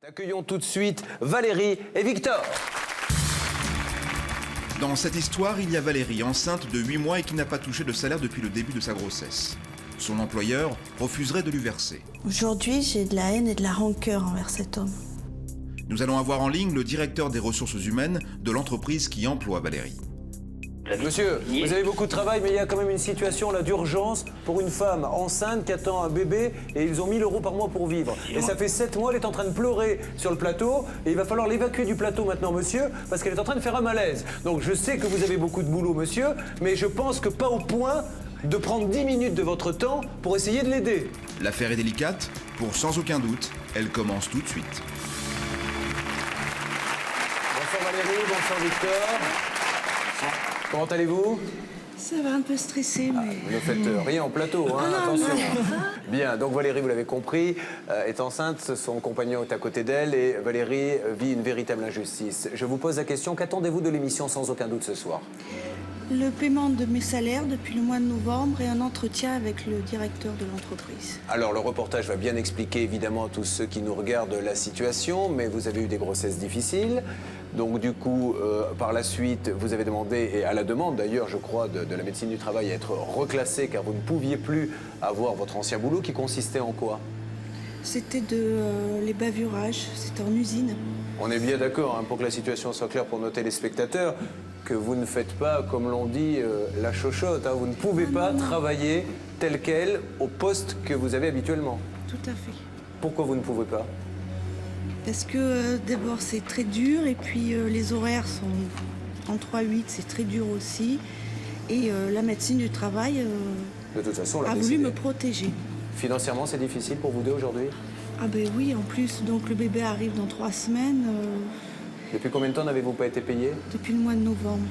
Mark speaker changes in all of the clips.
Speaker 1: Accueillons tout de suite Valérie et Victor.
Speaker 2: Dans cette histoire, il y a Valérie, enceinte de 8 mois et qui n'a pas touché de salaire depuis le début de sa grossesse. Son employeur refuserait de lui verser.
Speaker 3: Aujourd'hui, j'ai de la haine et de la rancœur envers cet homme.
Speaker 2: Nous allons avoir en ligne le directeur des ressources humaines de l'entreprise qui emploie Valérie.
Speaker 1: Monsieur, vous avez beaucoup de travail, mais il y a quand même une situation là d'urgence pour une femme enceinte qui attend un bébé et ils ont 1 000 € par mois pour vivre. Et ça fait 7 mois, elle est en train de pleurer sur le plateau et il va falloir l'évacuer du plateau maintenant, monsieur, parce qu'elle est en train de faire un malaise. Donc je sais que vous avez beaucoup de boulot, monsieur, mais je pense que pas au point de prendre 10 minutes de votre temps pour essayer de l'aider.
Speaker 2: L'affaire est délicate, pour sans aucun doute, elle commence tout de suite.
Speaker 1: Bonsoir Valérie, bonsoir Victor. Comment allez-vous?
Speaker 3: Ça va un peu stresser, mais...
Speaker 1: Vous ne faites rien en plateau, hein, attention. Bien, donc Valérie, vous l'avez compris, est enceinte, son compagnon est à côté d'elle et Valérie vit une véritable injustice. Je vous pose la question, qu'attendez-vous de l'émission sans aucun doute ce soir?
Speaker 3: Le paiement de mes salaires depuis le mois de novembre et un entretien avec le directeur de l'entreprise.
Speaker 1: Alors le reportage va bien expliquer évidemment à tous ceux qui nous regardent la situation, mais vous avez eu des grossesses difficiles. Donc du coup, par la suite, vous avez demandé, et à la demande d'ailleurs, je crois, de la médecine du travail, à être reclassé car vous ne pouviez plus avoir votre ancien boulot qui consistait en quoi?
Speaker 3: C'était les bavurages, c'était en usine.
Speaker 1: On est bien d'accord, hein, pour que la situation soit claire pour nos téléspectateurs, que vous ne faites pas, comme l'on dit, la chochotte. Hein, vous ne pouvez pas travailler tel quel au poste que vous avez habituellement.
Speaker 3: Tout à fait.
Speaker 1: Pourquoi vous ne pouvez pas?
Speaker 3: Parce que d'abord c'est très dur et puis les horaires sont en 3-8, c'est très dur aussi. Et la médecine du travail
Speaker 1: de toute façon,
Speaker 3: a voulu me protéger.
Speaker 1: Financièrement, c'est difficile pour vous deux aujourd'hui?
Speaker 3: Ah ben oui, en plus, donc le bébé arrive dans 3 semaines.
Speaker 1: Depuis combien de temps n'avez-vous pas été payé?
Speaker 3: Depuis le mois de novembre.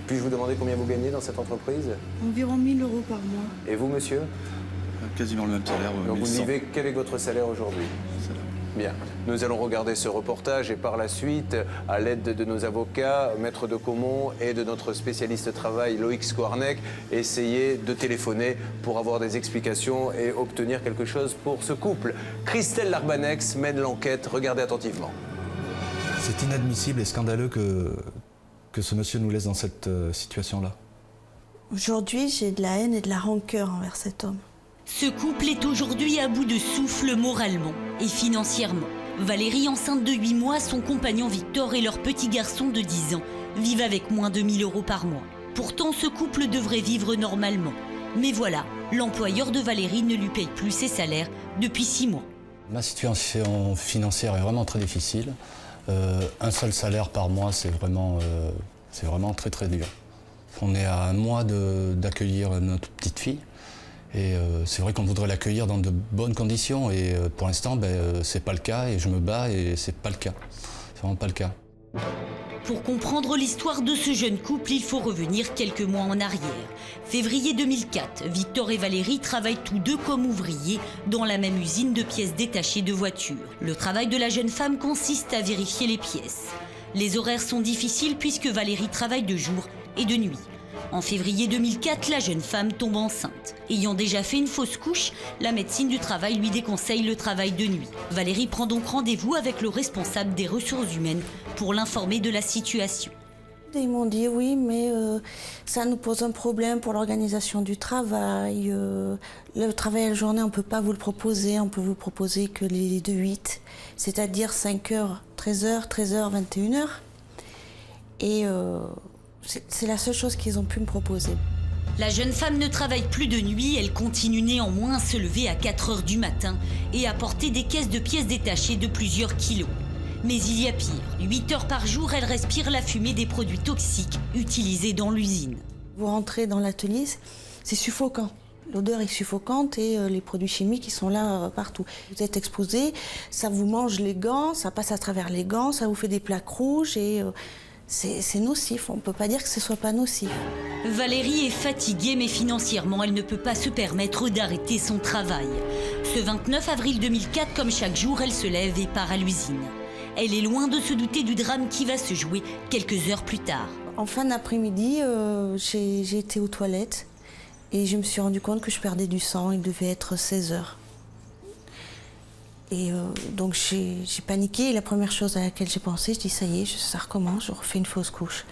Speaker 1: Puis-je vous demander combien vous gagnez dans cette entreprise?
Speaker 3: Environ 1 000 € par mois.
Speaker 1: Et vous, monsieur?
Speaker 4: Quasiment le même salaire.
Speaker 1: Donc vous ne vivez qu'avec votre salaire aujourd'hui? Bien. Nous allons regarder ce reportage et par la suite, à l'aide de nos avocats, Maître de Caumont et de notre spécialiste travail, Loïc Squarnec, essayer de téléphoner pour avoir des explications et obtenir quelque chose pour ce couple. Christelle Larbanex mène l'enquête. Regardez attentivement.
Speaker 4: C'est inadmissible et scandaleux que ce monsieur nous laisse dans cette situation-là.
Speaker 3: Aujourd'hui, j'ai de la haine et de la rancœur envers cet homme.
Speaker 5: Ce couple est aujourd'hui à bout de souffle moralement et financièrement. Valérie, enceinte de 8 mois, son compagnon Victor et leur petit garçon de 10 ans vivent avec moins de 1 000 € par mois. Pourtant, ce couple devrait vivre normalement. Mais voilà, l'employeur de Valérie ne lui paye plus ses salaires depuis 6 mois.
Speaker 4: Ma situation financière est vraiment très difficile. Un seul salaire par mois, c'est vraiment très très dur. On est à 1 mois d'accueillir notre petite fille. Et c'est vrai qu'on voudrait l'accueillir dans de bonnes conditions et pour l'instant, c'est pas le cas et je me bats et c'est pas le cas. C'est vraiment pas le cas.
Speaker 5: Pour comprendre l'histoire de ce jeune couple, il faut revenir quelques mois en arrière. Février 2004, Victor et Valérie travaillent tous deux comme ouvriers dans la même usine de pièces détachées de voitures. Le travail de la jeune femme consiste à vérifier les pièces. Les horaires sont difficiles puisque Valérie travaille de jour et de nuit. En février 2004, la jeune femme tombe enceinte. Ayant déjà fait une fausse couche, la médecine du travail lui déconseille le travail de nuit. Valérie prend donc rendez-vous avec le responsable des ressources humaines pour l'informer de la situation.
Speaker 3: Ils m'ont dit oui, mais ça nous pose un problème pour l'organisation du travail. Le travail à la journée, on ne peut pas vous le proposer. On peut vous proposer que les 2-8, c'est-à-dire 5h, 13h, 13h, 21h. Et c'est la seule chose qu'ils ont pu me proposer.
Speaker 5: La jeune femme ne travaille plus de nuit, elle continue néanmoins à se lever à 4h du matin et à porter des caisses de pièces détachées de plusieurs kilos. Mais il y a pire. 8 heures par jour, elle respire la fumée des produits toxiques utilisés dans l'usine.
Speaker 3: Vous rentrez dans l'atelier, c'est suffocant. L'odeur est suffocante et les produits chimiques, ils sont là partout. Vous êtes exposé, ça vous mange les gants, ça passe à travers les gants, ça vous fait des plaques rouges et c'est nocif. On ne peut pas dire que ce ne soit pas nocif.
Speaker 5: Valérie est fatiguée, mais financièrement, elle ne peut pas se permettre d'arrêter son travail. Ce 29 avril 2004, comme chaque jour, elle se lève et part à l'usine. Elle est loin de se douter du drame qui va se jouer quelques heures plus tard.
Speaker 3: En fin d'après-midi, j'ai été aux toilettes et je me suis rendu compte que je perdais du sang. Il devait être 16h. Et donc j'ai paniqué. Et la première chose à laquelle j'ai pensé, je dis ça y est, ça recommence, je refais une fausse couche.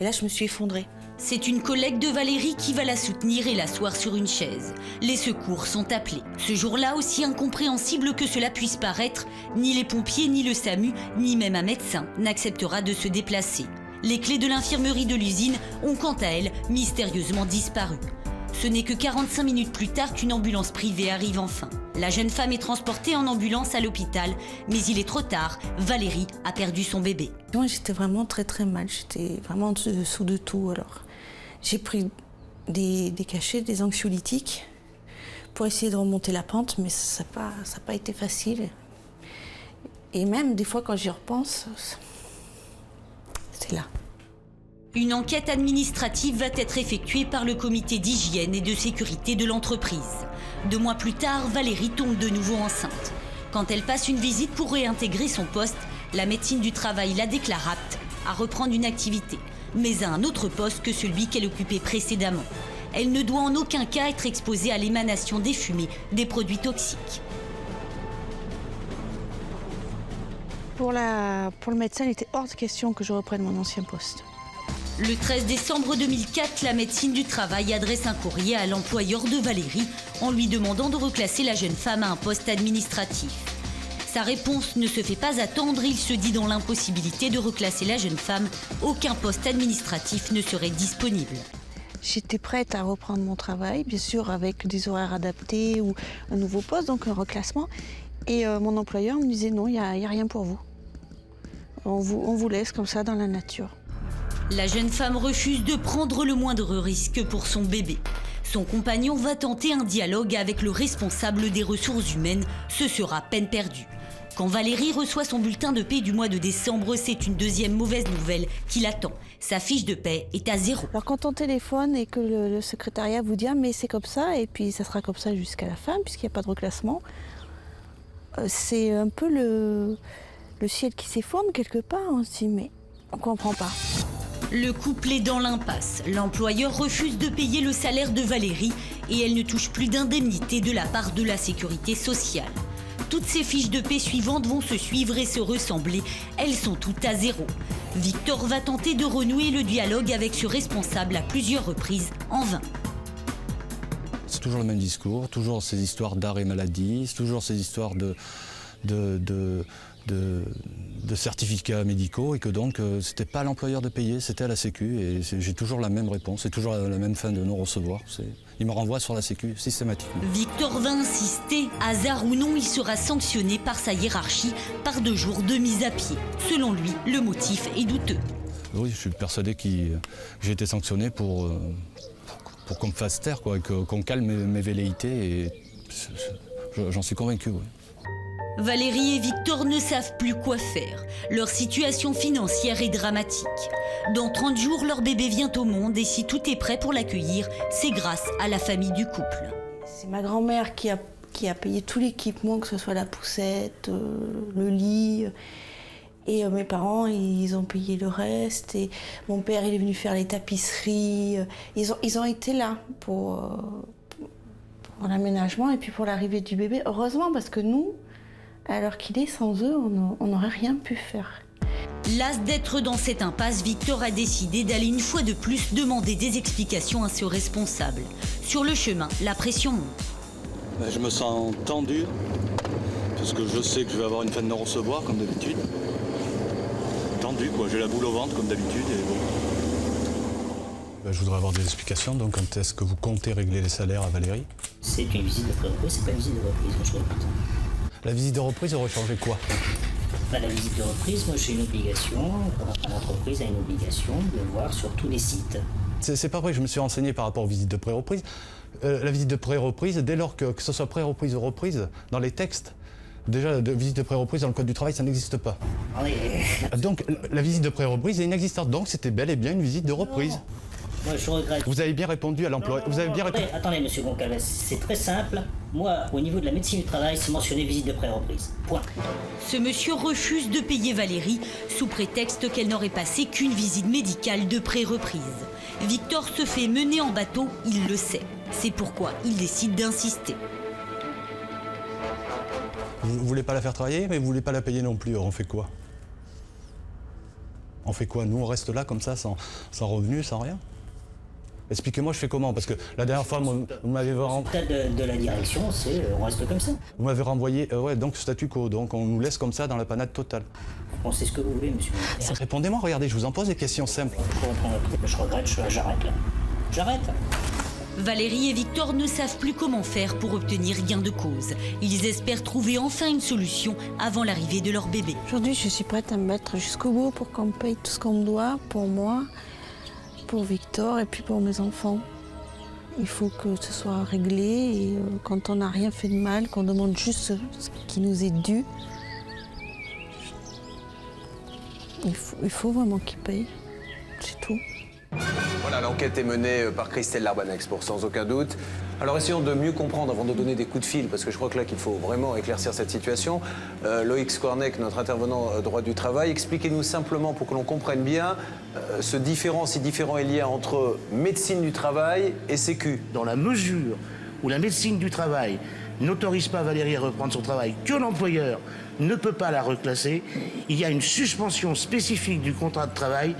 Speaker 3: Et là, je me suis effondrée.
Speaker 5: C'est une collègue de Valérie qui va la soutenir et l'asseoir sur une chaise. Les secours sont appelés. Ce jour-là, aussi incompréhensible que cela puisse paraître, ni les pompiers, ni le SAMU, ni même un médecin n'acceptera de se déplacer. Les clés de l'infirmerie de l'usine ont quant à elles mystérieusement disparu. Ce n'est que 45 minutes plus tard qu'une ambulance privée arrive enfin. La jeune femme est transportée en ambulance à l'hôpital, mais il est trop tard, Valérie a perdu son bébé.
Speaker 3: Moi, j'étais vraiment très très mal, j'étais vraiment en dessous de tout. Alors, j'ai pris des cachets, des anxiolytiques pour essayer de remonter la pente, mais ça n'a pas été facile. Et même des fois, quand j'y repense, c'est là.
Speaker 5: Une enquête administrative va être effectuée par le comité d'hygiène et de sécurité de l'entreprise. 2 mois plus tard, Valérie tombe de nouveau enceinte. Quand elle passe une visite pour réintégrer son poste, la médecine du travail la déclare apte à reprendre une activité, mais à un autre poste que celui qu'elle occupait précédemment. Elle ne doit en aucun cas être exposée à l'émanation des fumées des produits toxiques.
Speaker 3: Pour le médecin, il était hors de question que je reprenne mon ancien poste.
Speaker 5: Le 13 décembre 2004, la médecine du travail adresse un courrier à l'employeur de Valérie en lui demandant de reclasser la jeune femme à un poste administratif. Sa réponse ne se fait pas attendre, il se dit dans l'impossibilité de reclasser la jeune femme. Aucun poste administratif ne serait disponible.
Speaker 3: J'étais prête à reprendre mon travail, bien sûr avec des horaires adaptés ou un nouveau poste, donc un reclassement. Et mon employeur me disait non, il n'y a rien pour vous. On vous laisse comme ça dans la nature.
Speaker 5: La jeune femme refuse de prendre le moindre risque pour son bébé. Son compagnon va tenter un dialogue avec le responsable des ressources humaines. Ce sera peine perdue. Quand Valérie reçoit son bulletin de paie du mois de décembre, c'est une deuxième mauvaise nouvelle qui l'attend. Sa fiche de paie est à 0.
Speaker 3: Alors quand on téléphone et que le secrétariat vous dit ah, mais c'est comme ça, et puis ça sera comme ça jusqu'à la fin, puisqu'il n'y a pas de reclassement, c'est un peu le ciel qui s'effondre quelque part. On se dit mais on ne comprend pas.
Speaker 5: Le couple est dans l'impasse. L'employeur refuse de payer le salaire de Valérie et elle ne touche plus d'indemnité de la part de la sécurité sociale. Toutes ces fiches de paie suivantes vont se suivre et se ressembler. Elles sont toutes à 0. Victor va tenter de renouer le dialogue avec ce responsable à plusieurs reprises, en vain.
Speaker 4: C'est toujours le même discours, toujours ces histoires d'arrêt maladie, toujours ces histoires de certificats médicaux et que donc c'était pas à l'employeur de payer, c'était à la Sécu et j'ai toujours la même réponse, c'est toujours la même fin de non-recevoir. Il me renvoie sur la Sécu systématiquement.
Speaker 5: Victor va insister, hasard ou non, il sera sanctionné par sa hiérarchie par 2 jours de mise à pied. Selon lui, le motif est douteux.
Speaker 4: Oui, je suis persuadé que j'ai été sanctionné pour qu'on me fasse taire, quoi, qu'on calme mes velléités et j'en suis convaincu, oui.
Speaker 5: Valérie et Victor ne savent plus quoi faire. Leur situation financière est dramatique. Dans 30 jours, leur bébé vient au monde et si tout est prêt pour l'accueillir, c'est grâce à la famille du couple.
Speaker 3: C'est ma grand-mère qui a payé tout l'équipement, que ce soit la poussette, le lit. Et mes parents, ils ont payé le reste. Et mon père, il est venu faire les tapisseries. Ils ont été là pour l'aménagement et puis pour l'arrivée du bébé. Heureusement, parce que nous, à l'heure qu'il est, sans eux, on n'aurait rien pu faire.
Speaker 5: Las d'être dans cette impasse, Victor a décidé d'aller une fois de plus demander des explications à ce responsable. Sur le chemin, la pression monte.
Speaker 6: Je me sens tendu, parce que je sais que je vais avoir une fin de non-recevoir, comme d'habitude. Tendu, quoi. J'ai la boule au ventre, comme d'habitude, et bon.
Speaker 4: Je voudrais avoir des explications. Donc, quand est-ce que vous comptez régler les salaires à Valérie?
Speaker 7: C'est une visite de pré-reprise, c'est pas une visite de reprise, moi je répète.
Speaker 4: La visite de reprise aurait changé quoi?
Speaker 7: La visite de reprise, moi j'ai une obligation, l'entreprise a une obligation de voir sur tous les sites.
Speaker 4: C'est pas vrai, je me suis renseigné par rapport aux visites de pré-reprise. La visite de pré-reprise, dès lors que ce soit pré-reprise ou reprise, dans les textes, déjà, de visite de pré-reprise dans le Code du travail, ça n'existe pas. Donc, la visite de pré-reprise est inexistante. Donc, c'était bel et bien une visite de reprise.
Speaker 7: Non. Moi, je regrette.
Speaker 4: Vous avez bien répondu à l'emploi. Vous avez bien répondu.
Speaker 7: Attendez, monsieur Goncalves, c'est très simple. Moi, au niveau de la médecine du travail, c'est mentionné visite de pré-reprise. Point.
Speaker 5: Ce monsieur refuse de payer Valérie sous prétexte qu'elle n'aurait passé qu'une visite médicale de pré-reprise. Victor se fait mener en bateau, il le sait. C'est pourquoi il décide d'insister.
Speaker 4: Vous voulez pas la faire travailler, mais vous voulez pas la payer non plus. Alors on fait quoi? On fait quoi? Nous, on reste là comme ça, sans revenu, sans rien? Expliquez-moi, je fais comment? Parce que la dernière fois, vous m'avez
Speaker 7: De la direction, c'est on reste comme ça.
Speaker 4: Vous m'avez renvoyé, ouais, donc statu quo, donc on nous laisse comme ça dans la panade totale.
Speaker 7: On sait ce que vous voulez, monsieur.
Speaker 4: Répondez-moi, regardez, je vous en pose des questions simples.
Speaker 7: Je regrette, j'arrête là. J'arrête.
Speaker 5: Valérie et Victor ne savent plus comment faire pour obtenir gain de cause. Ils espèrent trouver enfin une solution avant l'arrivée de leur bébé.
Speaker 3: Aujourd'hui, je suis prête à me battre jusqu'au bout pour qu'on me paye tout ce qu'on me doit, pour moi, pour Victor et puis pour mes enfants. Il faut que ce soit réglé et quand on n'a rien fait de mal, qu'on demande juste ce qui nous est dû, il faut vraiment qu'il paye, c'est tout.
Speaker 1: Voilà, l'enquête est menée par Christelle Larbanex, pour sans aucun doute. Alors essayons de mieux comprendre avant de donner des coups de fil, parce que je crois que là qu'il faut vraiment éclaircir cette situation. Loïc Skornek, notre intervenant droit du travail, expliquez-nous simplement pour que l'on comprenne bien ce différent, si différent il y a entre médecine du travail et sécu.
Speaker 8: Dans la mesure où la médecine du travail n'autorise pas Valérie à reprendre son travail, que l'employeur ne peut pas la reclasser, il y a une suspension spécifique du contrat de travail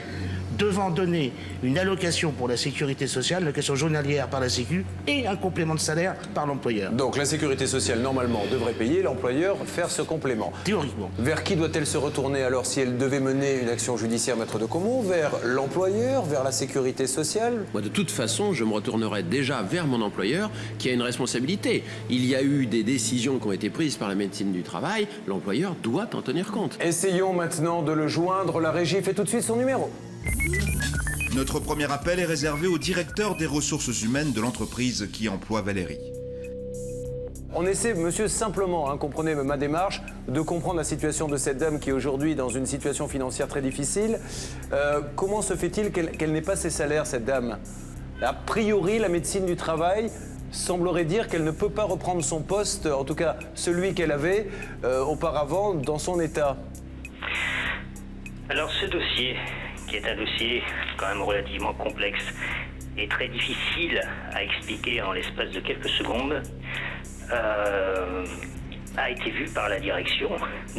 Speaker 8: devant donner une allocation pour la sécurité sociale, allocation journalière par la Sécu et un complément de salaire par l'employeur.
Speaker 1: Donc la sécurité sociale, normalement, devrait payer, l'employeur faire ce complément.
Speaker 8: Théoriquement.
Speaker 1: Vers qui doit-elle se retourner alors si elle devait mener une action judiciaire, maître de Comont? Vers l'employeur, vers la sécurité sociale?
Speaker 9: Moi, de toute façon, je me retournerai déjà vers mon employeur qui a une responsabilité. Il y a eu des décisions qui ont été prises par la médecine du travail. L'employeur doit en tenir compte.
Speaker 1: Essayons maintenant de le joindre. La régie fait tout de suite son numéro.
Speaker 2: Notre premier appel est réservé au directeur des ressources humaines de l'entreprise qui emploie Valérie.
Speaker 1: On essaie, monsieur, simplement, comprenez ma démarche, de comprendre la situation de cette dame qui est aujourd'hui dans une situation financière très difficile. Comment se fait-il qu'elle n'ait pas ses salaires, cette dame? A priori, la médecine du travail semblerait dire qu'elle ne peut pas reprendre son poste, en tout cas celui qu'elle avait auparavant, dans son état.
Speaker 10: Alors ce dossier, qui est un dossier quand même relativement complexe et très difficile à expliquer en l'espace de quelques secondes, a été vu par la direction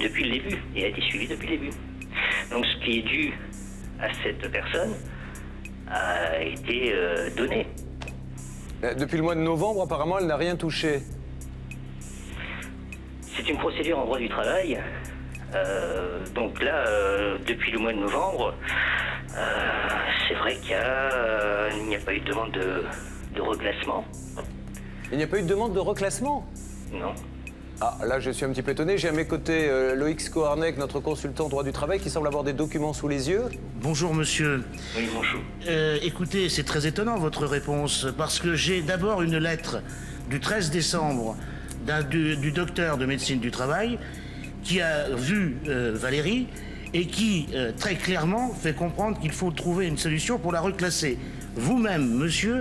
Speaker 10: depuis le début et a été suivi depuis le début. Donc ce qui est dû à cette personne a été donné.
Speaker 1: Depuis le mois de novembre, apparemment, elle n'a rien touché.
Speaker 10: C'est une procédure en droit du travail. Donc là, depuis le mois de novembre, c'est vrai qu'il n'y a pas eu de demande de reclassement.
Speaker 1: Il n'y a pas eu de demande de reclassement?
Speaker 10: Non.
Speaker 1: Ah, là, je suis un petit peu étonné. J'ai à mes côtés Loïc Skornek, notre consultant droit du travail, qui semble avoir des documents sous les yeux.
Speaker 8: Bonjour monsieur.
Speaker 10: Oui, bonjour.
Speaker 8: Écoutez, c'est très étonnant votre réponse, parce que j'ai d'abord une lettre du 13 décembre du docteur de médecine du travail qui a vu Valérie et qui, très clairement, fait comprendre qu'il faut trouver une solution pour la reclasser. Vous-même, monsieur,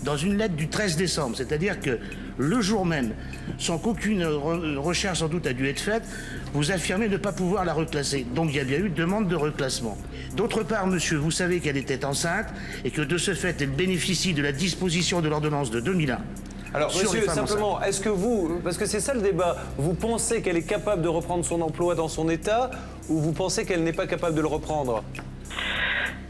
Speaker 8: dans une lettre du 13 décembre, c'est-à-dire que le jour même, sans qu'aucune recherche sans doute a dû être faite, vous affirmez ne pas pouvoir la reclasser. Donc il y a bien eu demande de reclassement. D'autre part, monsieur, vous savez qu'elle était enceinte et que de ce fait, elle bénéficie de la disposition de l'ordonnance de 2001.
Speaker 1: Alors, monsieur, simplement, est-ce que vous, parce que c'est ça le débat, vous pensez qu'elle est capable de reprendre son emploi dans son état ou vous pensez qu'elle n'est pas capable de le reprendre?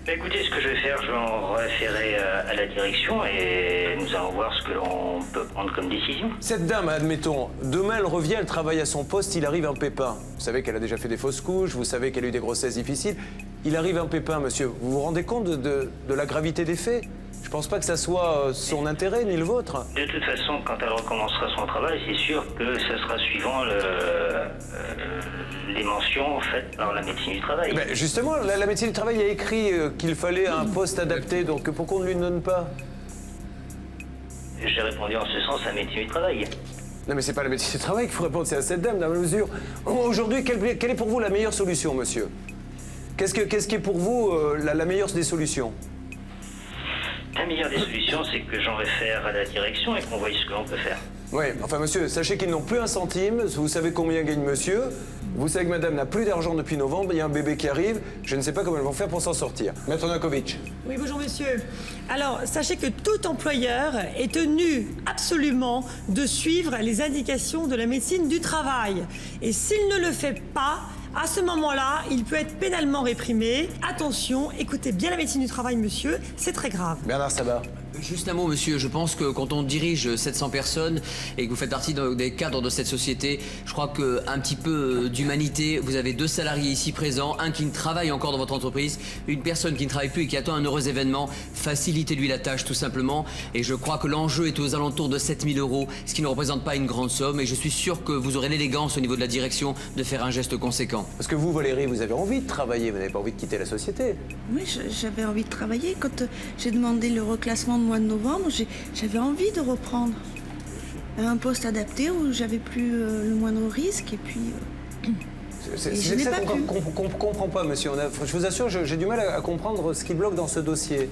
Speaker 10: Écoutez, ce que je vais faire, je vais en référer à la direction et nous allons voir ce que l'on peut prendre comme décision.
Speaker 1: Cette dame, admettons, demain elle revient, elle travaille à son poste, il arrive un pépin. Vous savez qu'elle a déjà fait des fausses couches, vous savez qu'elle a eu des grossesses difficiles. Il arrive un pépin, monsieur. Vous vous rendez compte de la gravité des faits? Je pense pas que ça soit son intérêt ni le vôtre.
Speaker 10: De toute façon, quand elle recommencera son travail, c'est sûr que ça sera suivant les mentions faites par la médecine du travail.
Speaker 1: Ben justement, la médecine du travail a écrit qu'il fallait un poste adapté, donc pourquoi on ne lui donne pas?
Speaker 10: J'ai répondu en ce sens à la médecine du travail.
Speaker 1: Non mais c'est pas la médecine du travail qu'il faut répondre, c'est à cette dame, dans la mesure. Aujourd'hui, quelle est pour vous la meilleure solution, monsieur? Qu'est-ce qui est pour vous la meilleure des solutions?
Speaker 10: La meilleure des solutions, c'est que j'en réfère à la direction et qu'on voie ce que l'on peut faire.
Speaker 1: Oui, enfin monsieur, sachez qu'ils n'ont plus un centime, vous savez combien gagne monsieur, Vous savez que madame n'a plus d'argent depuis novembre, il y a un bébé qui arrive, je ne sais pas comment elles vont faire pour s'en sortir. Maître Nakovic.
Speaker 11: Oui, bonjour monsieur. Alors, sachez que tout employeur est tenu absolument de suivre les indications de la médecine du travail. Et s'il ne le fait pas, à ce moment-là, il peut être pénalement réprimé. Attention, écoutez bien la médecine du travail, monsieur, c'est très grave.
Speaker 1: Bernard Sabat.
Speaker 12: Juste un mot, monsieur. Je pense que quand on dirige 700 personnes et que vous faites partie des cadres de cette société, je crois qu'un petit peu d'humanité, vous avez 2 salariés ici présents, un qui ne travaille encore dans votre entreprise, une personne qui ne travaille plus et qui attend un heureux événement. Facilitez-lui la tâche, tout simplement. Et je crois que l'enjeu est aux alentours de 7 000 €, ce qui ne représente pas une grande somme. Et je suis sûr que vous aurez l'élégance au niveau de la direction de faire un geste conséquent.
Speaker 1: Parce que vous, Valérie, vous avez envie de travailler, vous n'avez pas envie de quitter la société.
Speaker 3: Oui, j'avais envie de travailler. Quand j'ai demandé le reclassement de mois de novembre, j'avais envie de reprendre un poste adapté où j'avais plus le moindre risque et puis
Speaker 1: C'est ça qu'on comprend pas, monsieur. Je vous assure, j'ai du mal à comprendre ce qui bloque dans ce dossier.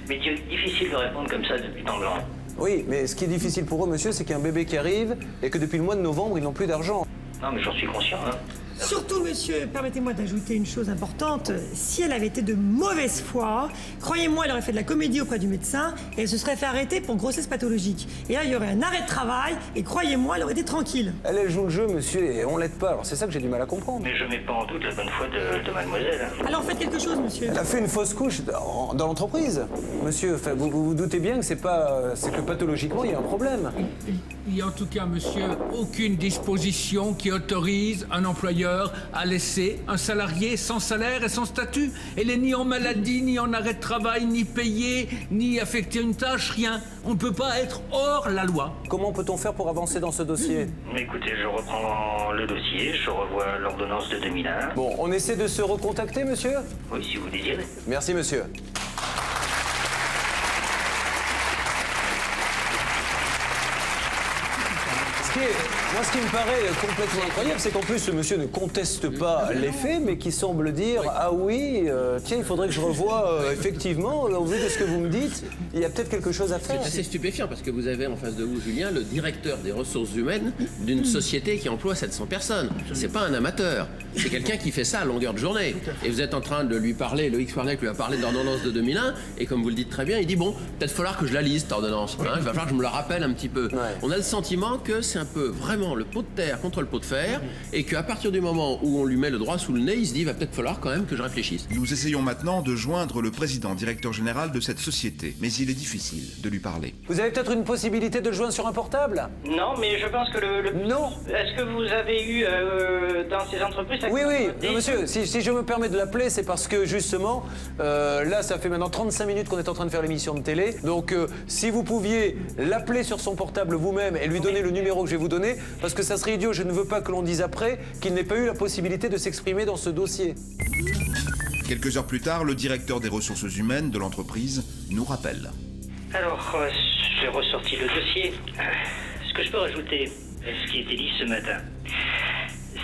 Speaker 10: Mais difficile de répondre comme ça depuis tant blanc.
Speaker 1: Oui, mais ce qui est difficile pour eux, monsieur, c'est qu'il y a un bébé qui arrive et que depuis le mois de novembre, ils n'ont plus d'argent.
Speaker 10: Non, mais j'en suis conscient, hein.
Speaker 11: Surtout, monsieur, permettez-moi d'ajouter une chose importante. Si elle avait été de mauvaise foi, croyez-moi, elle aurait fait de la comédie auprès du médecin et elle se serait fait arrêter pour grossesse pathologique. Et là, il y aurait un arrêt de travail et croyez-moi, elle aurait été tranquille.
Speaker 1: Elle joue le jeu, monsieur, et on l'aide pas. Alors c'est ça que j'ai du mal à comprendre.
Speaker 10: Mais je mets pas en doute la bonne foi de mademoiselle.
Speaker 11: Alors faites quelque chose, monsieur.
Speaker 1: Elle a fait une fausse couche dans l'entreprise. Monsieur, enfin, vous vous doutez bien que c'est que pathologiquement, il y a un problème.
Speaker 13: Il y a en tout cas, monsieur, aucune disposition qui autorise un employeur à laisser un salarié sans salaire et sans statut. Elle est ni en maladie, ni en arrêt de travail, ni payée, ni affecter une tâche, rien. On ne peut pas être hors la loi.
Speaker 1: Comment peut-on faire pour avancer dans ce dossier?
Speaker 10: Écoutez, je reprends le dossier, je revois l'ordonnance de 2001.
Speaker 1: Bon, on essaie de se recontacter, monsieur?
Speaker 10: Oui, si vous désirez.
Speaker 1: Merci, monsieur. Moi, ce qui me paraît complètement incroyable, c'est qu'en plus, ce monsieur ne conteste pas les faits, mais qui semble dire « Ah oui, tiens, il faudrait que je revoie, effectivement, au vu de ce que vous me dites, il y a peut-être quelque chose à faire. »
Speaker 9: C'est assez stupéfiant parce que vous avez en face de vous, Julien, le directeur des ressources humaines d'une société qui emploie 700 personnes. C'est pas un amateur, c'est quelqu'un qui fait ça à longueur de journée. Et vous êtes en train de lui parler, Loïc Swarneck lui a parlé de l'ordonnance de 2001, et comme vous le dites très bien, il dit « Bon, peut-être falloir que je la lise, cette ordonnance. Hein, il va falloir que je me la rappelle un petit peu. » On a le sentiment que c'est un peu vraiment le pot de terre contre le pot de fer, et qu'à partir du moment où on lui met le droit sous le nez, il se dit il va peut-être falloir quand même que je réfléchisse.
Speaker 2: Nous essayons maintenant de joindre le président directeur général de cette société, mais il est difficile de lui parler.
Speaker 1: Vous avez peut-être une possibilité de le joindre sur un portable?
Speaker 10: Non, mais je pense que
Speaker 1: Non.
Speaker 10: Est-ce que vous avez eu dans ces entreprises...
Speaker 1: Oui, non, monsieur, si je me permets de l'appeler, c'est parce que justement, là, ça fait maintenant 35 minutes qu'on est en train de faire l'émission de télé. Donc, si vous pouviez l'appeler sur son portable vous-même et lui donner le numéro que je vais vous donner, parce que ça serait idiot, je ne veux pas que l'on dise après qu'il n'ait pas eu la possibilité de s'exprimer dans ce dossier.
Speaker 2: Quelques heures plus tard, le directeur des ressources humaines de l'entreprise nous rappelle.
Speaker 10: Alors, j'ai ressorti le dossier. Ce que je peux rajouter, ce qui était dit ce matin,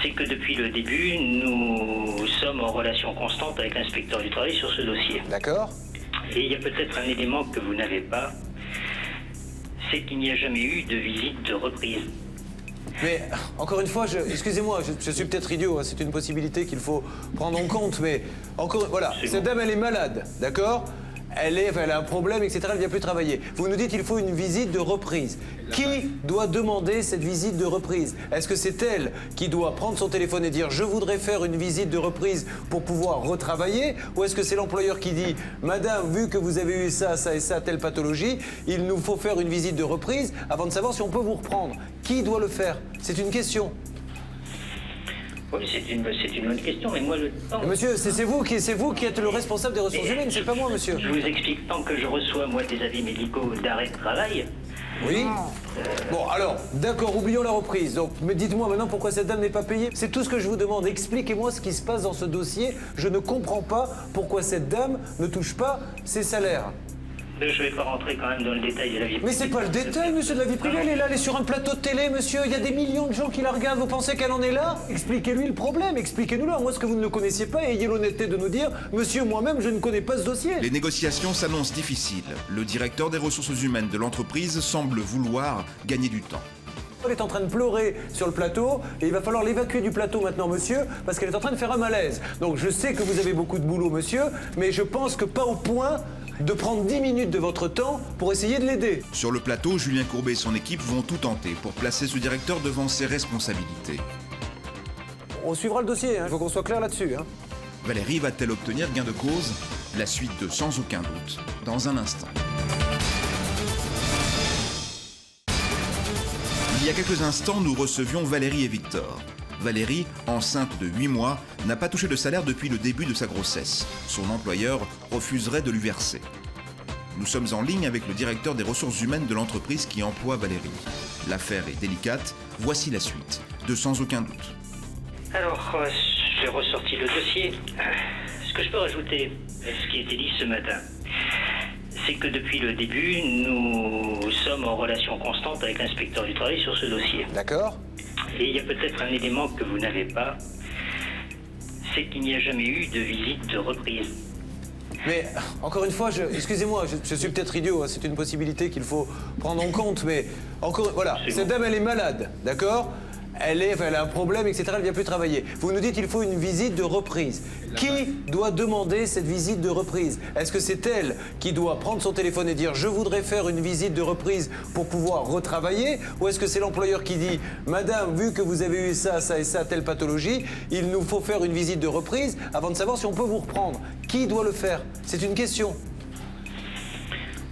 Speaker 10: c'est que depuis le début, nous sommes en relation constante avec l'inspecteur du travail sur ce dossier.
Speaker 1: D'accord.
Speaker 10: Et il y a peut-être un élément que vous n'avez pas, c'est qu'il n'y a jamais eu de visite de reprise.
Speaker 1: Mais, encore une fois, excusez-moi, je suis peut-être idiot, hein, c'est une possibilité qu'il faut prendre en compte, mais encore, voilà, cette dame, elle est malade, d'accord? Elle a un problème, etc., elle ne vient plus travailler. Vous nous dites qu'il faut une visite de reprise. Qui doit demander cette visite de reprise? Est-ce que c'est elle qui doit prendre son téléphone et dire « Je voudrais faire une visite de reprise pour pouvoir retravailler » ou est-ce que c'est l'employeur qui dit « Madame, vu que vous avez eu ça, ça et ça, telle pathologie, il nous faut faire une visite de reprise avant de savoir si on peut vous reprendre ». Qui doit le faire? C'est une question.
Speaker 10: Oui, c'est une bonne question, mais moi le temps...
Speaker 1: Monsieur, c'est vous qui êtes le responsable des ressources humaines, c'est pas moi, monsieur.
Speaker 10: Je vous explique, tant que je reçois, moi, des avis médicaux d'arrêt de travail...
Speaker 1: Oui. Bon, alors, d'accord, oublions la reprise. Donc, mais dites-moi maintenant pourquoi cette dame n'est pas payée. C'est tout ce que je vous demande. Expliquez-moi ce qui se passe dans ce dossier. Je ne comprends pas pourquoi cette dame ne touche pas ses salaires.
Speaker 10: Mais je vais pas rentrer quand même dans le détail de la vie privée.
Speaker 1: Mais c'est pas le détail, monsieur, de la vie privée. Elle est là, elle est sur un plateau de télé, monsieur. Il y a des millions de gens qui la regardent. Vous pensez qu'elle en est là? Expliquez-lui le problème. Expliquez-nous-le. Moi, ce que vous ne le connaissiez pas, ayez l'honnêteté de nous dire, monsieur, moi-même, je ne connais pas ce dossier.
Speaker 2: Les négociations s'annoncent difficiles. Le directeur des ressources humaines de l'entreprise semble vouloir gagner du temps.
Speaker 1: Elle est en train de pleurer sur le plateau et il va falloir l'évacuer du plateau maintenant, monsieur, parce qu'elle est en train de faire un malaise. Donc je sais que vous avez beaucoup de boulot, monsieur, mais je pense que pas au point de prendre 10 minutes de votre temps pour essayer de l'aider.
Speaker 2: Sur le plateau, Julien Courbet et son équipe vont tout tenter pour placer ce directeur devant ses responsabilités.
Speaker 1: On suivra le dossier, il faut qu'on soit clair là-dessus.
Speaker 2: Valérie va-t-elle obtenir gain de cause? La suite de Sans aucun doute, dans un instant. Il y a quelques instants, nous recevions Valérie et Victor. Valérie, enceinte de 8 mois, n'a pas touché de salaire depuis le début de sa grossesse. Son employeur refuserait de lui verser. Nous sommes en ligne avec le directeur des ressources humaines de l'entreprise qui emploie Valérie. L'affaire est délicate, voici la suite, de Sans aucun doute.
Speaker 10: Alors, j'ai ressorti le dossier. Ce que je peux rajouter, ce qui a été dit ce matin, c'est que depuis le début, nous sommes en relation constante avec l'inspecteur du travail sur ce dossier.
Speaker 1: D'accord.
Speaker 10: Et il y a peut-être un élément que vous n'avez pas, c'est qu'il n'y a jamais eu de visite de reprise.
Speaker 1: Mais, encore une fois, excusez-moi, je suis peut-être idiot, c'est une possibilité qu'il faut prendre en compte, mais voilà, cette dame, elle est malade, d'accord ? Elle a un problème, etc., elle ne vient plus travailler. Vous nous dites qu'il faut une visite de reprise. Qui doit demander cette visite de reprise? Est-ce que c'est elle qui doit prendre son téléphone et dire « je voudrais faire une visite de reprise pour pouvoir retravailler » ou est-ce que c'est l'employeur qui dit « madame, vu que vous avez eu ça, ça et ça, telle pathologie, il nous faut faire une visite de reprise avant de savoir si on peut vous reprendre ». Qui doit le faire? C'est une question.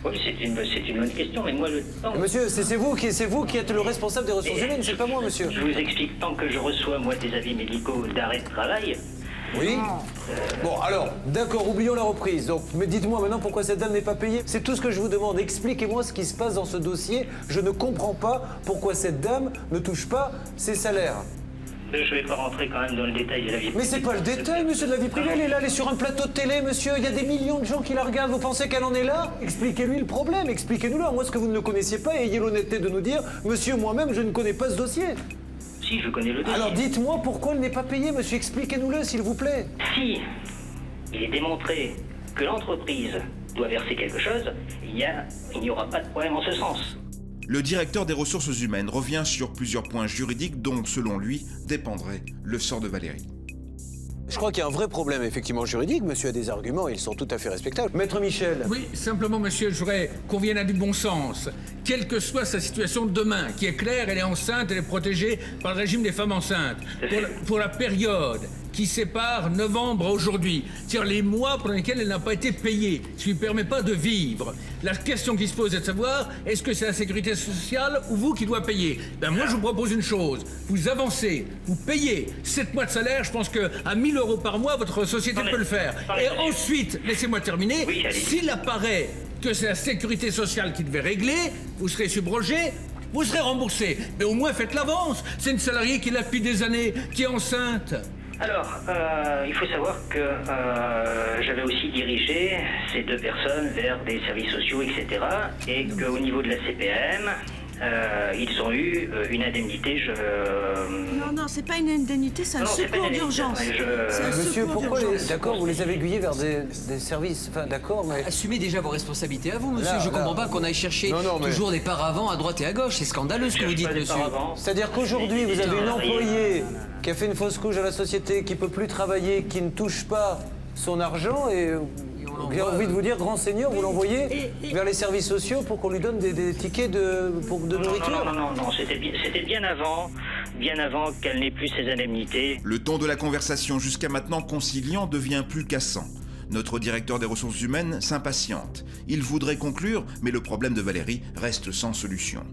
Speaker 10: Oui, c'est une bonne question, mais moi, le temps...
Speaker 1: Monsieur, c'est vous qui êtes le responsable des ressources humaines, c'est pas moi, monsieur.
Speaker 10: Je vous explique, tant que je reçois, moi, des avis médicaux d'arrêt de travail...
Speaker 1: Oui. Bon, alors, d'accord, oublions la reprise. Donc, mais dites-moi maintenant pourquoi cette dame n'est pas payée. C'est tout ce que je vous demande. Expliquez-moi ce qui se passe dans ce dossier. Je ne comprends pas pourquoi cette dame ne touche pas ses salaires.
Speaker 10: Je ne vais pas rentrer quand même dans le détail de la vie privée.
Speaker 1: Mais c'est pas le détail, monsieur, de la vie privée. Elle est là, elle est sur un plateau de télé, monsieur. Il y a des millions de gens qui la regardent. Vous pensez qu'elle en est là? Expliquez-lui le problème, expliquez-nous-le. Moi, ce que vous ne le connaissiez pas, ayez l'honnêteté de nous dire, monsieur, moi-même, je ne connais pas ce dossier.
Speaker 10: Si, je connais le dossier.
Speaker 1: Alors dites-moi pourquoi elle n'est pas payée, monsieur. Expliquez-nous-le, s'il vous plaît.
Speaker 10: Si il est démontré que l'entreprise doit verser quelque chose, il n'y aura pas de problème en ce sens.
Speaker 2: Le directeur des ressources humaines revient sur plusieurs points juridiques dont, selon lui, dépendrait le sort de Valérie.
Speaker 1: Je crois qu'il y a un vrai problème, effectivement, juridique. Monsieur a des arguments, ils sont tout à fait respectables. Maître Michel.
Speaker 13: Oui, simplement, monsieur, je voudrais qu'on vienne à du bon sens. Quelle que soit sa situation de demain, qui est claire, elle est enceinte, elle est protégée par le régime des femmes enceintes. Pour la période qui sépare novembre à aujourd'hui, c'est-à-dire les mois pour lesquels elle n'a pas été payée, ce qui ne lui permet pas de vivre. La question qui se pose est de savoir, est-ce que c'est la sécurité sociale ou vous qui doit payer? Ben moi, je vous propose une chose. Vous avancez, vous payez 7 mois de salaire, je pense qu'à 1 000 € par mois, votre société peut le faire. Et ensuite, laissez-moi terminer, s'il apparaît que c'est la sécurité sociale qui devait régler, vous serez subrogé, vous serez remboursé. Mais au moins, faites l'avance. C'est une salariée qui l'a depuis des années, qui est enceinte.
Speaker 10: Alors, il faut savoir que j'avais aussi dirigé ces 2 personnes vers des services sociaux, etc. Et qu'au niveau de la CPM, ils ont eu une indemnité.
Speaker 3: Non, c'est pas une indemnité, c'est un secours d'urgence.
Speaker 1: Monsieur, pourquoi d'accord, vous les avez aiguillés vers des services, enfin d'accord, mais...
Speaker 12: Assumez déjà vos responsabilités à vous, monsieur. Je comprends pas qu'on aille chercher toujours des paravents à droite et à gauche. C'est scandaleux ce que vous dites, monsieur.
Speaker 1: C'est-à-dire qu'aujourd'hui, vous avez une employée qui a fait une fausse couche à la société, qui peut plus travailler, qui ne touche pas son argent et... J'ai envie de vous dire, grand seigneur, vous l'envoyez vers les services sociaux pour qu'on lui donne des tickets de nourriture.
Speaker 10: Non, c'était bien avant qu'elle n'ait plus ses indemnités.
Speaker 2: Le ton de la conversation jusqu'à maintenant conciliant devient plus cassant. Notre directeur des ressources humaines s'impatiente. Il voudrait conclure, mais le problème de Valérie reste sans solution.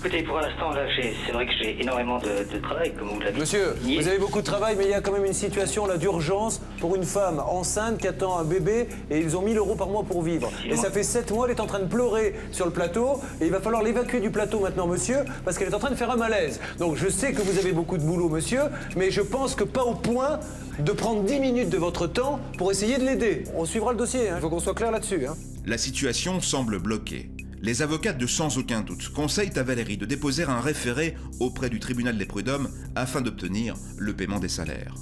Speaker 10: Écoutez, pour l'instant, là, c'est vrai que j'ai énormément de travail, comme vous l'avez dit.
Speaker 1: Monsieur, vous avez beaucoup de travail, mais il y a quand même une situation là d'urgence pour une femme enceinte qui attend un bébé et ils ont 1 000 € par mois pour vivre. Et ça fait 7 mois, elle est en train de pleurer sur le plateau et il va falloir l'évacuer du plateau maintenant, monsieur, parce qu'elle est en train de faire un malaise. Donc je sais que vous avez beaucoup de boulot, monsieur, mais je pense que pas au point de prendre 10 minutes de votre temps pour essayer de l'aider. On suivra le dossier, il faut qu'on soit clair là-dessus.
Speaker 2: La situation semble bloquée. Les avocats de Sans aucun doute conseillent à Valérie de déposer un référé auprès du tribunal des prud'hommes afin d'obtenir le paiement des salaires.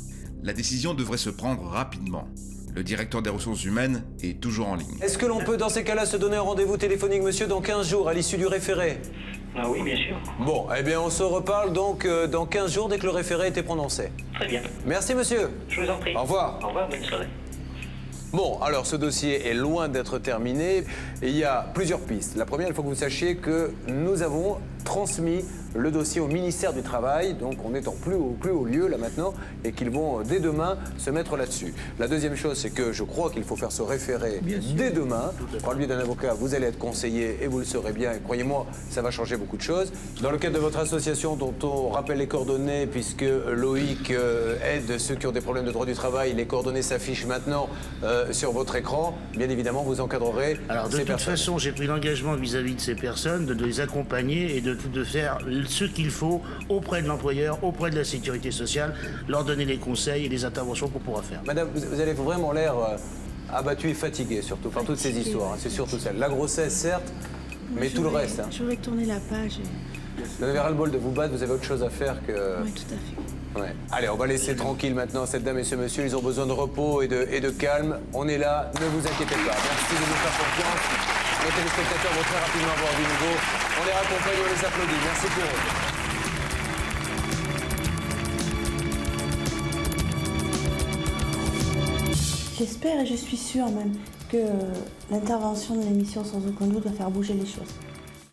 Speaker 2: La décision devrait se prendre rapidement. Le directeur des ressources humaines est toujours en ligne.
Speaker 1: Est-ce que l'on peut dans ces cas-là se donner un rendez-vous téléphonique, monsieur, dans 15 jours à l'issue du référé?
Speaker 10: Ah oui, bien sûr.
Speaker 1: Bon, eh bien, on se reparle donc dans 15 jours dès que le référé a été prononcé.
Speaker 10: Très bien.
Speaker 1: Merci, monsieur.
Speaker 10: Je vous en prie.
Speaker 1: Au revoir.
Speaker 10: Au revoir, bonne soirée.
Speaker 1: Bon, alors ce dossier est loin d'être terminé et il y a plusieurs pistes. La première, il faut que vous sachiez que nous avons transmis le dossier au ministère du Travail, donc on est en plus haut lieu là maintenant, et qu'ils vont dès demain se mettre là-dessus. La deuxième chose, c'est que je crois qu'il faut faire ce référé dès demain. Par le biais d'un avocat, vous allez être conseillé et vous le serez bien, et croyez-moi, ça va changer beaucoup de choses. Dans le cadre de votre association dont on rappelle les coordonnées, puisque Loïc aide ceux qui ont des problèmes de droit du travail, les coordonnées s'affichent maintenant sur votre écran, bien évidemment vous encadrerez
Speaker 8: Alors de
Speaker 1: ces
Speaker 8: toute
Speaker 1: personnes.
Speaker 8: façon, j'ai pris l'engagement vis-à-vis de ces personnes de les accompagner et de faire ce qu'il faut auprès de l'employeur, auprès de la sécurité sociale, leur donner les conseils et les interventions qu'on pourra faire.
Speaker 1: Madame, vous avez vraiment l'air abattue et fatiguée surtout par toutes ces histoires, hein, c'est surtout celle. La grossesse certes, mais tout le reste. Hein.
Speaker 14: Je voudrais tourner la page.
Speaker 1: Vous avez ras-le-bol de vous battre, vous avez autre chose à faire que...
Speaker 14: Oui, tout à fait.
Speaker 1: Ouais. Allez, on va laisser tranquille maintenant cette dame et ce monsieur. Ils ont besoin de repos et de calme. On est là, ne vous inquiétez pas. Merci de nous faire confiance. Les téléspectateurs vont très rapidement avoir du nouveau. On les raccompagne, on les applaudit. Merci pour eux.
Speaker 3: J'espère et je suis sûre même que l'intervention de l'émission Sans aucun doute va faire bouger les choses.